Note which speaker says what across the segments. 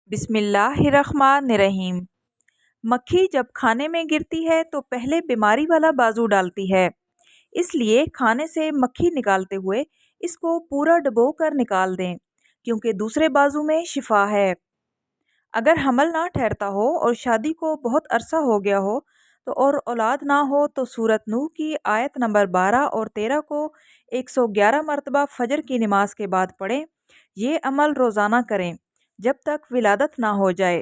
Speaker 1: بسم اللہ الرحمن الرحیم۔ مکھی جب کھانے میں گرتی ہے تو پہلے بیماری والا بازو ڈالتی ہے، اس لیے کھانے سے مکھی نکالتے ہوئے اس کو پورا ڈبو کر نکال دیں کیونکہ دوسرے بازو میں شفا ہے۔ اگر حمل نہ ٹھہرتا ہو اور شادی کو بہت عرصہ ہو گیا ہو تو اور اولاد نہ ہو تو سورۃ نوح کی آیت نمبر 12 اور 13 کو 111 مرتبہ فجر کی نماز کے بعد پڑھیں۔ یہ عمل روزانہ کریں جب تک ولادت نہ ہو جائے۔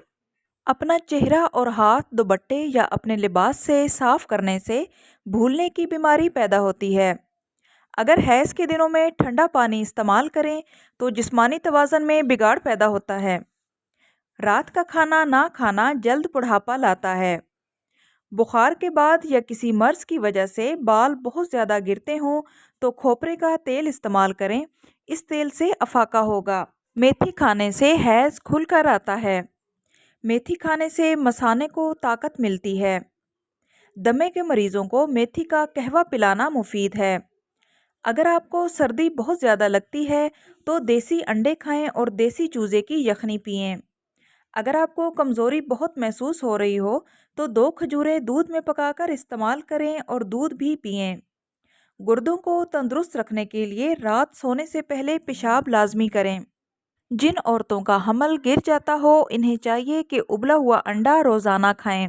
Speaker 1: اپنا چہرہ اور ہاتھ دوپٹے یا اپنے لباس سے صاف کرنے سے بھولنے کی بیماری پیدا ہوتی ہے۔ اگر حیض کے دنوں میں ٹھنڈا پانی استعمال کریں تو جسمانی توازن میں بگاڑ پیدا ہوتا ہے۔ رات کا کھانا نہ کھانا جلد بڑھاپا لاتا ہے۔ بخار کے بعد یا کسی مرض کی وجہ سے بال بہت زیادہ گرتے ہوں تو کھوپرے کا تیل استعمال کریں، اس تیل سے افاقہ ہوگا۔ میتھی کھانے سے حیض کھل کر آتا ہے۔ میتھی کھانے سے مثانے کو طاقت ملتی ہے۔ دمے کے مریضوں کو میتھی کا قہوہ پلانا مفید ہے۔ اگر آپ کو سردی بہت زیادہ لگتی ہے تو دیسی انڈے کھائیں اور دیسی چوزے کی یخنی پئیں۔ اگر آپ کو کمزوری بہت محسوس ہو رہی ہو تو 2 کھجوریں دودھ میں پکا کر استعمال کریں اور دودھ بھی پئیں۔ گردوں کو تندرست رکھنے کے لیے رات سونے سے پہلے پیشاب لازمی کریں۔ جن عورتوں کا حمل گر جاتا ہو انہیں چاہیے کہ ابلا ہوا انڈا روزانہ کھائیں۔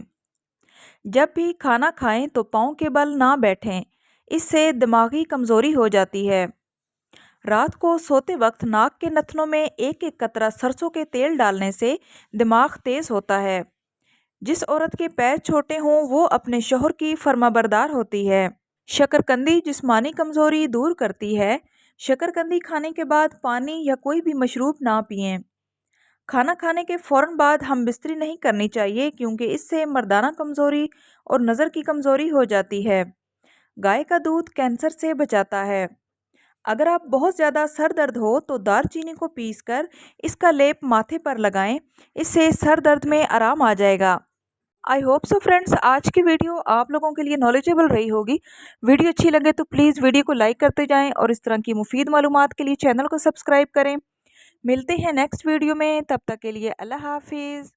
Speaker 1: جب بھی کھانا کھائیں تو پاؤں کے بل نہ بیٹھیں، اس سے دماغی کمزوری ہو جاتی ہے۔ رات کو سوتے وقت ناک کے نتنوں میں 1 قطرہ سرسوں کے تیل ڈالنے سے دماغ تیز ہوتا ہے۔ جس عورت کے پیر چھوٹے ہوں وہ اپنے شوہر کی فرمانبردار ہوتی ہے۔ شکرکندی جسمانی کمزوری دور کرتی ہے۔ شکرکندی کھانے کے بعد پانی یا کوئی بھی مشروب نہ پئیں۔ کھانا کھانے کے فوراً بعد ہم بستری نہیں کرنی چاہیے کیونکہ اس سے مردانہ کمزوری اور نظر کی کمزوری ہو جاتی ہے۔ گائے کا دودھ کینسر سے بچاتا ہے۔ اگر آپ بہت زیادہ سر درد ہو تو دار چینی کو پیس کر اس کا لیپ ماتھے پر لگائیں، اس سے سر درد میں آرام آ جائے گا۔ آئی ہوپ سو فرینڈز، آج کی ویڈیو آپ لوگوں کے لیے نالجیبل رہی ہوگی۔ ویڈیو اچھی لگے تو پلیز ویڈیو کو لائک کرتے جائیں اور اس طرح کی مفید معلومات کے لیے چینل کو سبسکرائب کریں۔ ملتے ہیں نیکسٹ ویڈیو میں، تب تک کے لیے اللہ حافظ۔